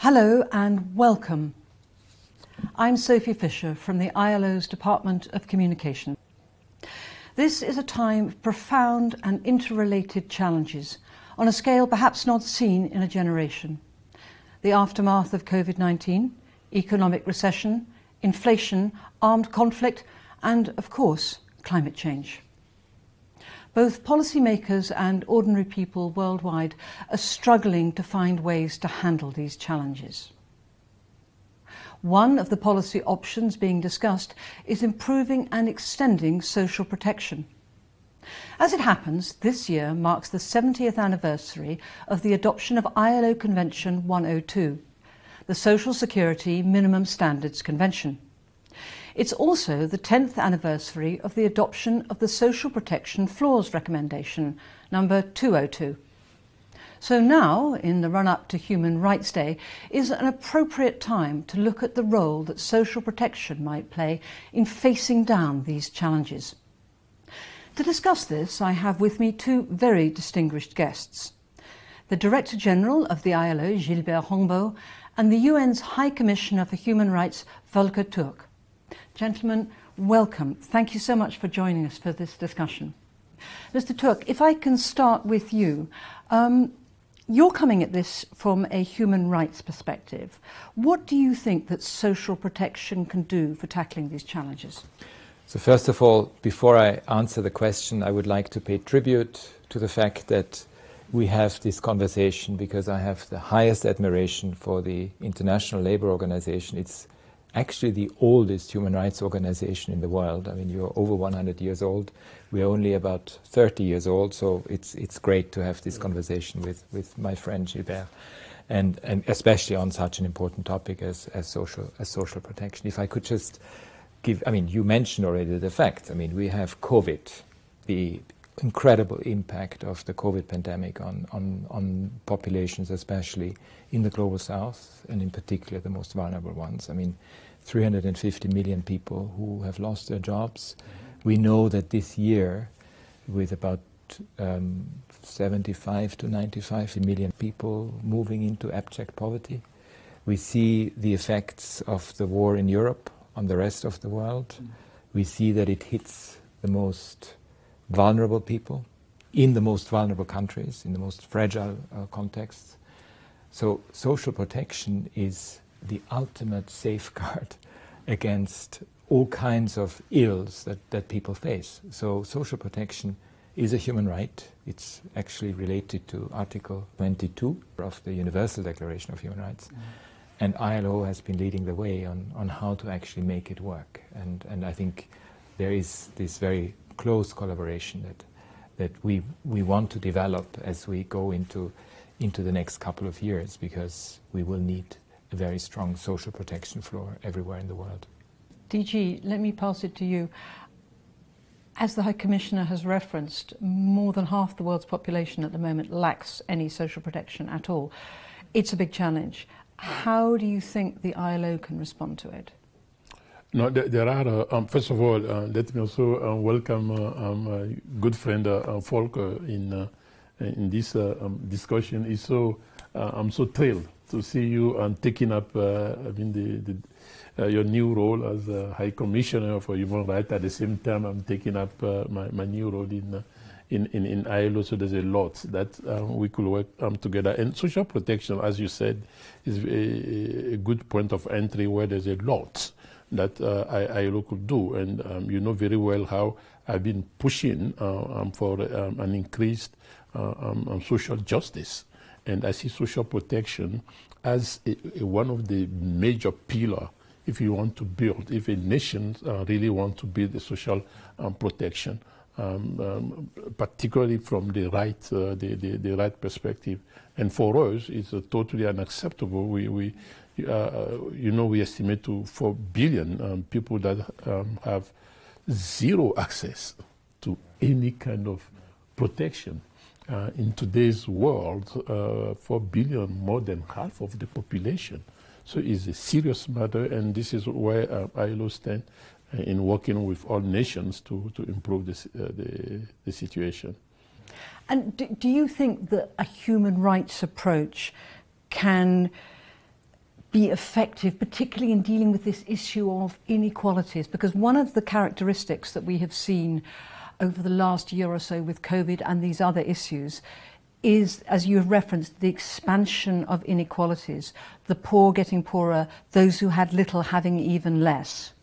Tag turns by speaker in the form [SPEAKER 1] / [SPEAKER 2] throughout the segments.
[SPEAKER 1] Hello and welcome. I'm Sophie Fisher from the ILO's Department of Communication. This is a time of profound and interrelated challenges on a scale perhaps not seen in a generation. The aftermath of COVID-19, economic recession, inflation, armed conflict and, of course, climate change. Both policymakers and ordinary people worldwide are struggling to find ways to handle these challenges. One of the policy options being discussed is improving and extending social protection. As it happens, this year marks the 70th anniversary of the adoption of ILO Convention 102, the Social Security Minimum Standards Convention. It's also the 10th anniversary of the adoption of the Social Protection Floors Recommendation, number 202. So now, in the run-up to Human Rights Day, is an appropriate time to look at the role that social protection might play in facing down these challenges. To discuss this, I have with me two very distinguished guests. The Director General of the ILO, Gilbert Hongbo, and the UN's High Commissioner for Human Rights, Volker Turk. Gentlemen, welcome. Thank you so much for joining us for this discussion. Mr. Turk, if I can start with you. You're coming at this from a human rights perspective. What do you think that social protection can do for tackling these challenges?
[SPEAKER 2] So first of all, before I answer the question, I would like to pay tribute to the fact that we have this conversation because I have the highest admiration for the International Labour Organization. It's actually the oldest human rights organization in the world. I mean, you're over 100 years old. We're only about 30 years old, so it's great to have this conversation with my friend Gilbert, and especially on such an important topic as social protection. If I could just give, I mean, you mentioned already the facts. I mean, we have COVID, the incredible impact of the COVID pandemic on populations, especially in the global south, and in particular the most vulnerable ones. I mean, 350 million people who have lost their jobs. We know that this year, with about 75 to 95 million people moving into abject poverty, we see the effects of the war in Europe on the rest of the world. We see that it hits the most vulnerable people in the most vulnerable countries, in the most fragile contexts. So social protection is the ultimate safeguard against all kinds of ills that people face. So social protection is a human right. It's actually related to Article 22 of the Universal Declaration of Human Rights. And ILO has been leading the way on how to actually make it work. And I think there is this very close collaboration that we want to develop as we go into the next couple of years, because we will need a very strong social protection floor everywhere in the world.
[SPEAKER 1] DG, let me pass it to you. As the High Commissioner has referenced, more than half the world's population at the moment lacks any social protection at all. It's a big challenge. How do you think the ILO can respond to it?
[SPEAKER 3] No, there are, first of all, let me also welcome my good friend Volker in this discussion. I'm so thrilled to see you taking up your new role as High Commissioner for Human Rights. At the same time, I'm taking up my new role in ILO. So there's a lot that we could work together. And social protection, as you said, is a good point of entry where there's a lot that ILO could do. And you know very well how I've been pushing for an increased social justice. And I see social protection as one of the major pillars if you want to build, if a nation really want to build a social protection, particularly from the right perspective. And for us, it's totally unacceptable. We estimate to 4 billion people that have zero access to any kind of protection. In today's world, 4 billion, more than half of the population. So it's a serious matter, and this is where ILO stands in working with all nations to improve the situation.
[SPEAKER 1] And do you think that a human rights approach can be effective, particularly in dealing with this issue of inequalities? Because one of the characteristics that we have seen over the last year or so with COVID and these other issues is, as you have referenced, the expansion of inequalities, the poor getting poorer, those who had little having even less.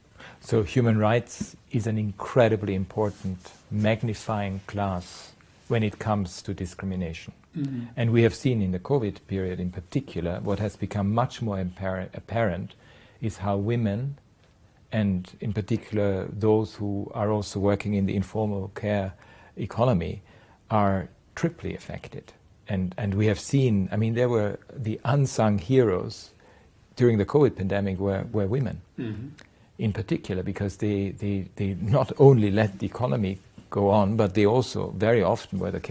[SPEAKER 2] So human rights is an incredibly important magnifying glass when it comes to discrimination. Mm-hmm. And we have seen in the COVID period in particular, what has become much more apparent is how women, and in particular those who are also working in the informal care economy, are triply affected. And we have seen, I mean, there were the unsung heroes during the COVID pandemic were women. Mm-hmm. In particular, because they not only let the economy go on, but they also very often were the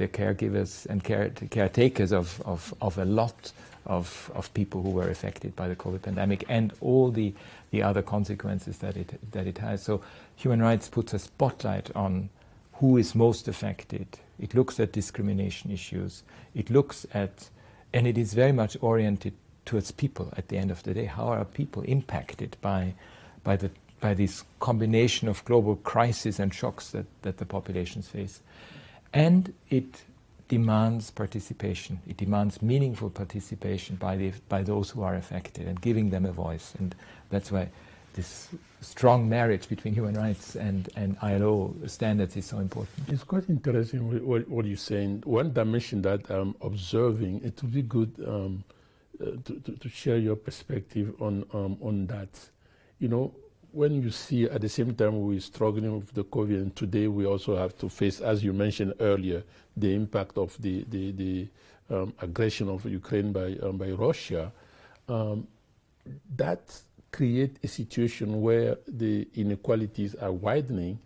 [SPEAKER 2] caregivers and caretakers of a lot of people who were affected by the COVID pandemic and all the other consequences that it has. So human rights puts a spotlight on who is most affected. It looks at discrimination issues. It looks at, and it is very much oriented towards people at the end of the day. How are people impacted by this combination of global crises and shocks that the populations face? And it demands participation. It demands meaningful participation by those who are affected and giving them a voice. And that's why this strong marriage between human rights and ILO standards is so important.
[SPEAKER 3] It's quite interesting what you're saying. One dimension that I'm observing, it would be good to share your perspective on that. You know, when you see at the same time we're struggling with the COVID, and today we also have to face, as you mentioned earlier, the impact of the aggression of Ukraine by Russia, that create a situation where the inequalities are widening,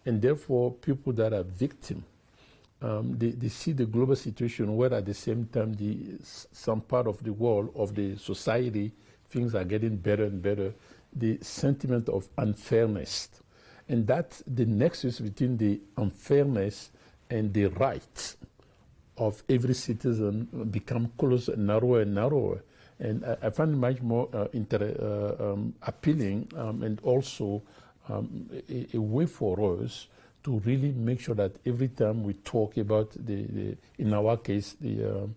[SPEAKER 3] and therefore people that are victims, they see the global situation where at the same time some part of the world, of the society, things are getting better and better. The sentiment of unfairness, and that the nexus between the unfairness and the rights of every citizen become closer, narrower and narrower. And I find it much more appealing and also a way for us to really make sure that every time we talk about in our case, the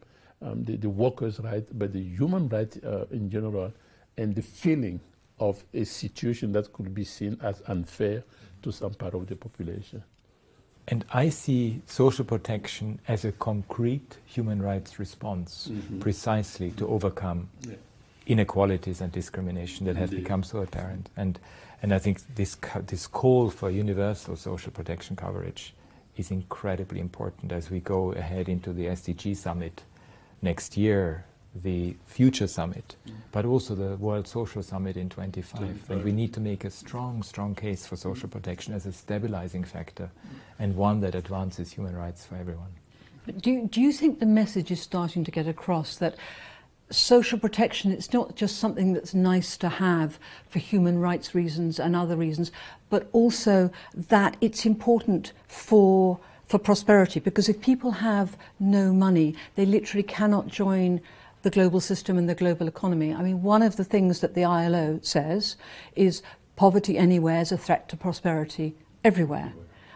[SPEAKER 3] workers' right, but the human right in general, and the feeling of a situation that could be seen as unfair to some part of the population.
[SPEAKER 2] And I see social protection as a concrete human rights response, mm-hmm. precisely to overcome inequalities and discrimination that has become so apparent. And I think this call for universal social protection coverage is incredibly important as we go ahead into the SDG summit next year, the Future Summit, but also the World Social Summit in 25. And we need to make a strong case for social protection as a stabilizing factor and one that advances human rights for everyone.
[SPEAKER 1] But do you think the message is starting to get across that social protection, it's not just something that's nice to have for human rights reasons and other reasons, but also that it's important for prosperity? Because if people have no money, they literally cannot join the global system and the global economy. I mean, one of the things that the ILO says is poverty anywhere is a threat to prosperity everywhere.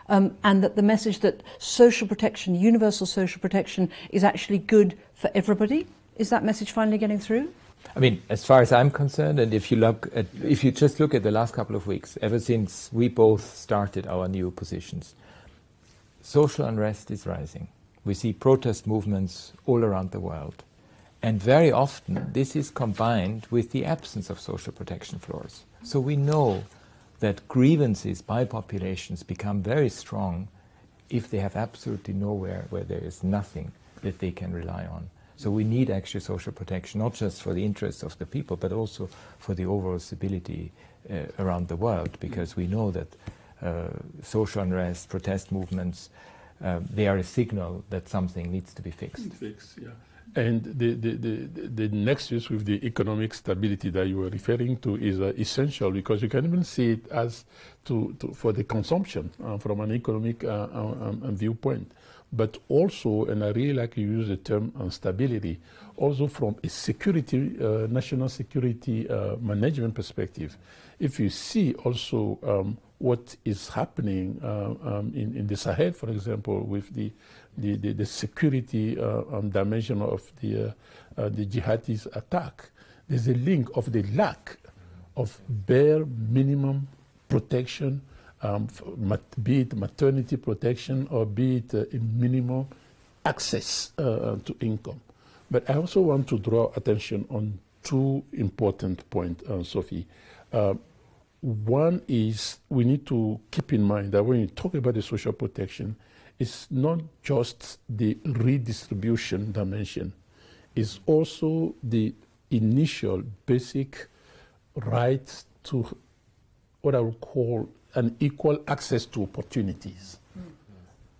[SPEAKER 1] And that the message that social protection, universal social protection, is actually good for everybody. Is that message finally getting through?
[SPEAKER 2] I mean, as far as I'm concerned, and if you just look at the last couple of weeks, ever since we both started our new positions, social unrest is rising. We see protest movements all around the world. And very often this is combined with the absence of social protection floors. So we know that grievances by populations become very strong if they have absolutely nowhere where there is nothing that they can rely on. So we need actually social protection, not just for the interests of the people, but also for the overall stability around the world, because we know that social unrest, protest movements, they are a signal that something needs to be fixed.
[SPEAKER 3] And the nexus with the economic stability that you were referring to is essential, because you can even see it as for the consumption from an economic viewpoint. but also, and I really like to use the term stability, also from a security, national security management perspective. If you see also what is happening in the Sahel, for example, with the security dimension of the jihadist attack, there's a link of the lack of bare minimum protection, be it maternity protection or be it a minimum access to income. But I also want to draw attention on two important points, Sophie. One is we need to keep in mind that when you talk about the social protection, it's not just the redistribution dimension, it's also the initial basic right to what I would call an equal access to opportunities.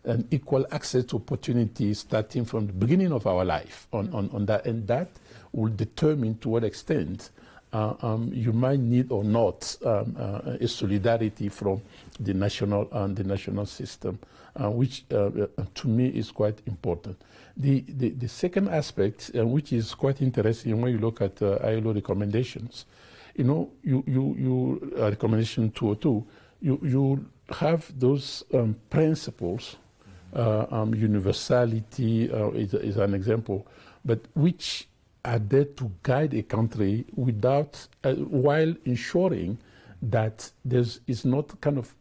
[SPEAKER 3] An equal access to opportunities starting from the beginning of our life on that, and that will determine to what extent you might need or not a solidarity from the national system, which to me is quite important. The second aspect, which is quite interesting when you look at ILO recommendations, you recommendation 202, you have those principles. Universality is an example, but which are there to guide a country without, while ensuring that is not kind of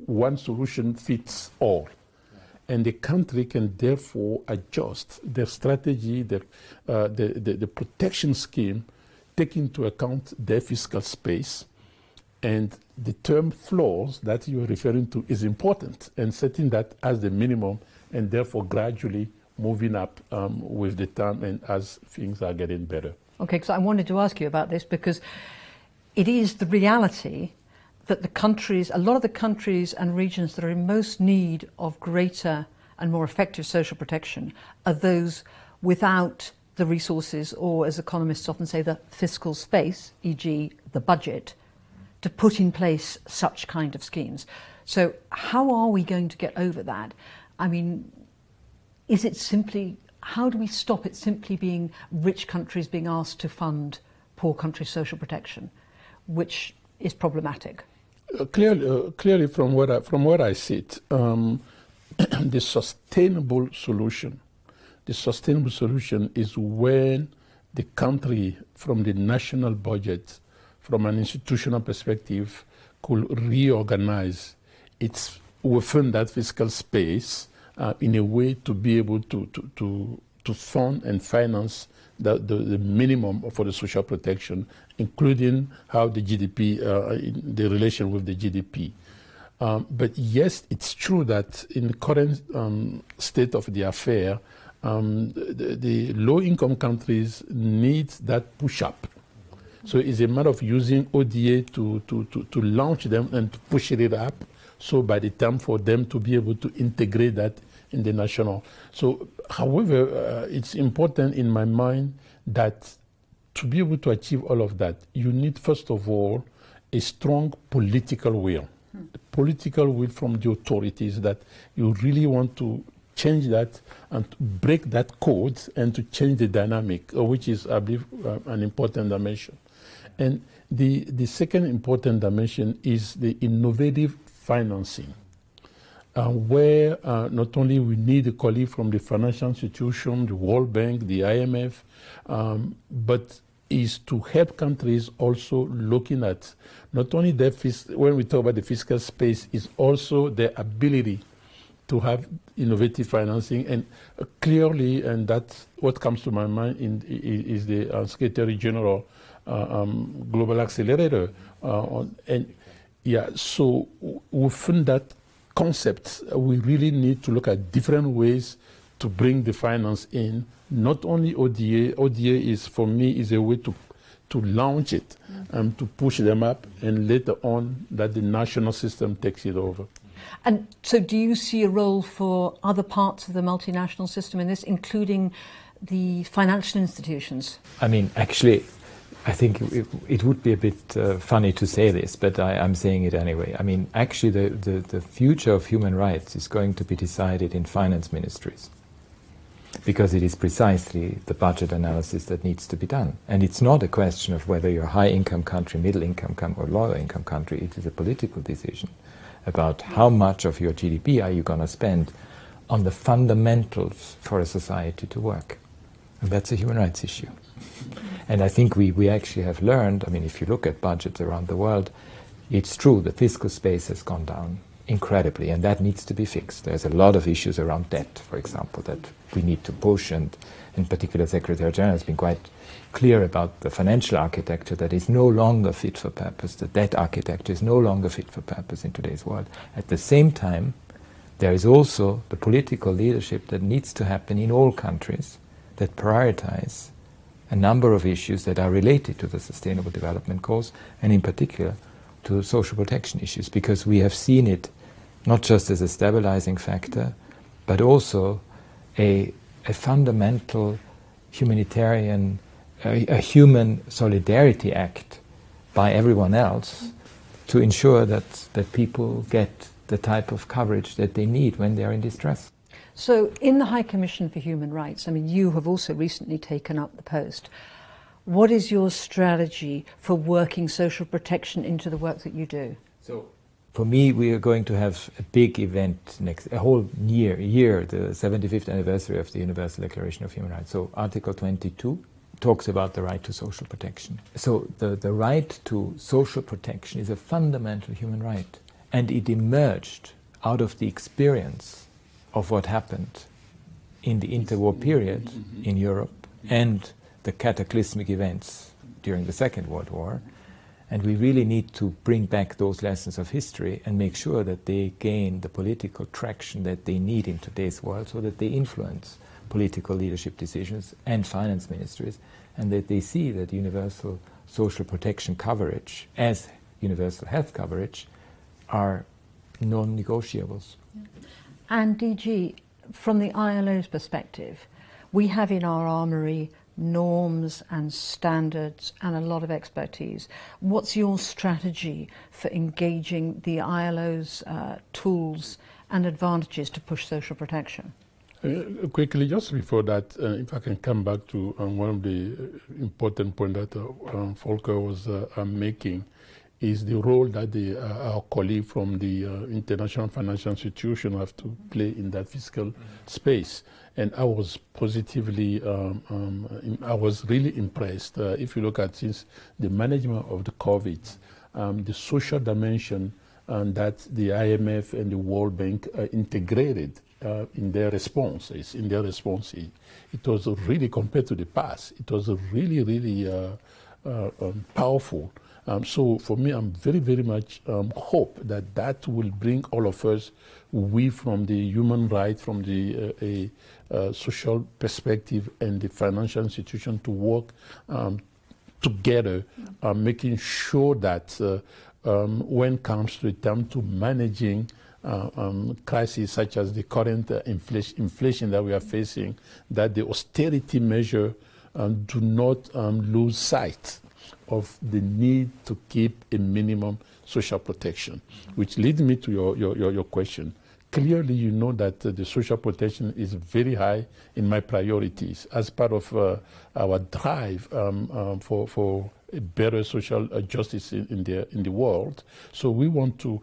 [SPEAKER 3] one solution fits all. And the country can therefore adjust their strategy, the protection scheme, take into account their fiscal space. And the term floors that you're referring to is important, and setting that as the minimum, and therefore gradually moving up with the time and as things are getting better.
[SPEAKER 1] Okay, because I wanted to ask you about this, because it is the reality that a lot of the countries and regions that are in most need of greater and more effective social protection are those without the resources, or as economists often say, the fiscal space, e.g. the budget, to put in place such kind of schemes. So how are we going to get over that? I mean, is it simply, how do we stop it simply being rich countries being asked to fund poor countries' social protection, which is problematic?
[SPEAKER 3] Clearly from what I see it, the sustainable solution is when the country, from the national budget, from an institutional perspective, could reorganize within that fiscal space in a way to be able to fund and finance the minimum for the social protection, including how the GDP, the relation with the GDP. But yes, it's true that in the current state of the affair, the low-income countries need that push-up. So it's a matter of using ODA to launch them and to push it up, so by the time for them to be able to integrate that in the national. So, however, it's important in my mind that to be able to achieve all of that, you need, first of all, a strong political will. Political will from the authorities that you really want to change that and to break that code and to change the dynamic, which is, I believe, an important dimension. And the second important dimension is the innovative financing, where not only we need a colleague from the financial institution, the World Bank, the IMF, but is to help countries also looking at not only their when we talk about the fiscal space, is also their ability to have innovative financing. And clearly, and that's what comes to my mind is the Secretary General Global Accelerator. So within that concept, we really need to look at different ways to bring the finance in. Not only ODA. ODA is, for me, is a way to launch it and to push them up, and later on that the national system takes it over.
[SPEAKER 1] And so do you see a role for other parts of the multinational system in this, including the financial institutions?
[SPEAKER 2] I mean, actually, I think it would be a bit funny to say this, but I'm saying it anyway. I mean, actually, the future of human rights is going to be decided in finance ministries, because it is precisely the budget analysis that needs to be done. And it's not a question of whether you're a high-income country, middle-income country, or lower-income country. It is a political decision about how much of your GDP are you going to spend on the fundamentals for a society to work. And that's a human rights issue. And I think we actually have learned, I mean, if you look at budgets around the world, it's true, the fiscal space has gone down incredibly, and that needs to be fixed. There's a lot of issues around debt, for example, that we need to push, and in particular Secretary General has been quite clear about the financial architecture that is no longer fit for purpose. The debt architecture is no longer fit for purpose in today's world. At the same time, there is also the political leadership that needs to happen in all countries that prioritize a number of issues that are related to the Sustainable Development Goals, and in particular to social protection issues, because we have seen it not just as a stabilizing factor, but also a fundamental humanitarian, a human solidarity act by everyone else to ensure that people get the type of coverage that they need when they are in distress.
[SPEAKER 1] So in the High Commission for Human Rights, I mean, you have also recently taken up the post. What is your strategy for working social protection into the work that you do?
[SPEAKER 2] So, for me, we are going to have a big event a whole year, the 75th anniversary of the Universal Declaration of Human Rights. So Article 22 talks about the right to social protection. So the right to social protection is a fundamental human right, and it emerged out of the experience of what happened in the interwar period in Europe and the cataclysmic events during the Second World War. And we really need to bring back those lessons of history and make sure that they gain the political traction that they need in today's world, so that they influence political leadership decisions and finance ministries, and that they see that universal social protection coverage as universal health coverage are non-negotiables.
[SPEAKER 1] Yeah. And DG, from the ILO's perspective, we have in our armoury norms and standards and a lot of expertise. What's your strategy for engaging the ILO's tools and advantages to push social protection?
[SPEAKER 3] Quickly, just before that, if I can come back to one of the important points that Volker was making, is the role that our colleague from the International Financial Institution have to play in that fiscal space. And I was positively, I was really impressed. If you look at since the management of the COVID, the social dimension that the IMF and the World Bank integrated in their responses, it was really, compared to the past, it was really, really powerful. So for me, I'm very, very much hope that will bring all of us, we from the human rights, from the social perspective and the financial institution, to work together, making sure that when it comes to the time to managing crises such as the current inflation that we are facing, that the austerity measure do not lose sight of the need to keep a minimum social protection, which leads me to your question. Clearly, you know that the social protection is very high in my priorities as part of our drive for a better social justice in the world. So we want to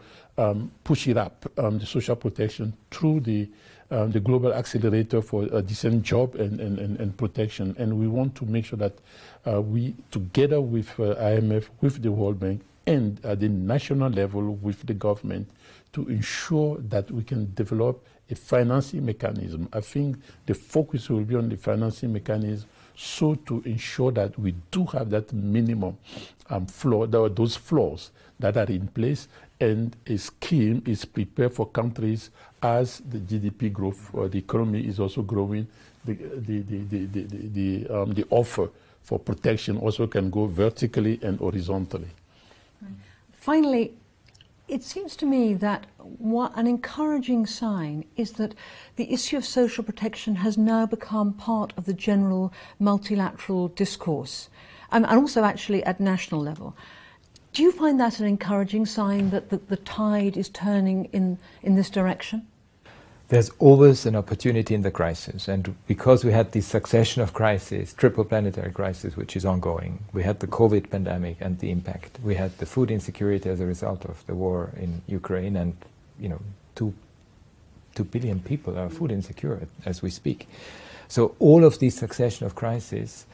[SPEAKER 3] push it up, the social protection, through the Global Accelerator for a Decent Job and Protection. And we want to make sure that we, together with IMF, with the World Bank, and at the national level with the government, to ensure that we can develop a financing mechanism. I think the focus will be on the financing mechanism, so to ensure that we do have that minimum floor, those floors that are in place, and a scheme is prepared for countries as the GDP growth or the economy is also growing. The offer for protection also can go vertically and horizontally.
[SPEAKER 1] Finally, it seems to me that an encouraging sign is that the issue of social protection has now become part of the general multilateral discourse. and also actually at national level. Do you find that an encouraging sign that the tide is turning in this direction?
[SPEAKER 2] There's always an opportunity in the crisis, and because we had this succession of crises, triple planetary crisis, which is ongoing, we had the COVID pandemic and the impact, we had the food insecurity as a result of the war in Ukraine, and 2 billion people are food insecure as we speak. So all of these succession of crises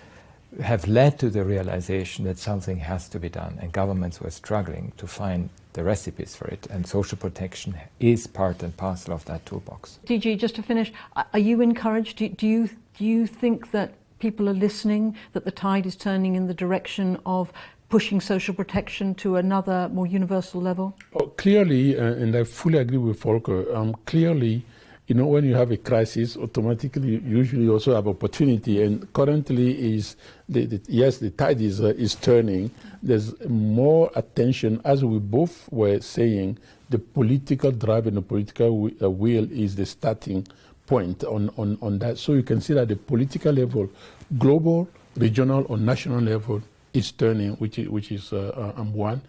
[SPEAKER 2] have led to the realization that something has to be done, and governments were struggling to find the recipes for it, and social protection is part and parcel of that toolbox.
[SPEAKER 1] DG, just to finish, are you encouraged? Do you think that people are listening, that the tide is turning in the direction of pushing social protection to another more universal level?
[SPEAKER 3] Oh, clearly, and I fully agree with Volker, clearly, when you have a crisis, automatically you usually also have opportunity, and currently yes, the tide is turning. There's more attention, as we both were saying, the political drive and the political will is the starting point on that. So you can see that the political level, global, regional or national level, is turning, which is one.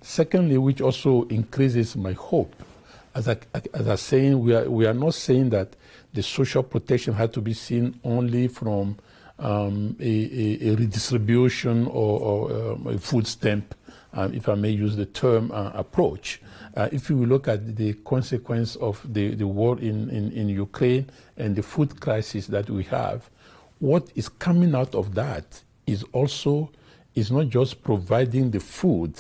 [SPEAKER 3] Secondly, which also increases my hope. As I was saying, we are not saying that the social protection had to be seen only from a redistribution or a food stamp, if I may use the term, approach. If you look at the consequence of the war in Ukraine and the food crisis that we have, what is coming out of that is not just providing the food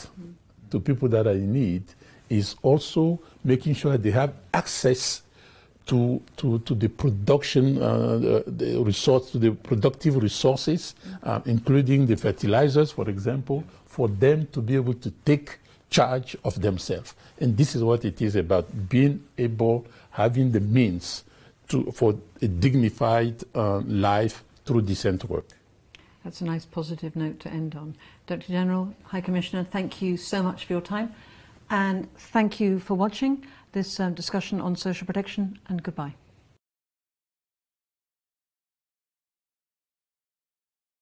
[SPEAKER 3] to people that are in need, is also making sure they have access to the production, to the productive resources, including the fertilizers, for example, for them to be able to take charge of themselves. And this is what it is about, being able, having the means for a dignified life through decent work.
[SPEAKER 1] That's a nice positive note to end on. Dr. General, High Commissioner, thank you so much for your time. And thank you for watching this discussion on social protection, and goodbye.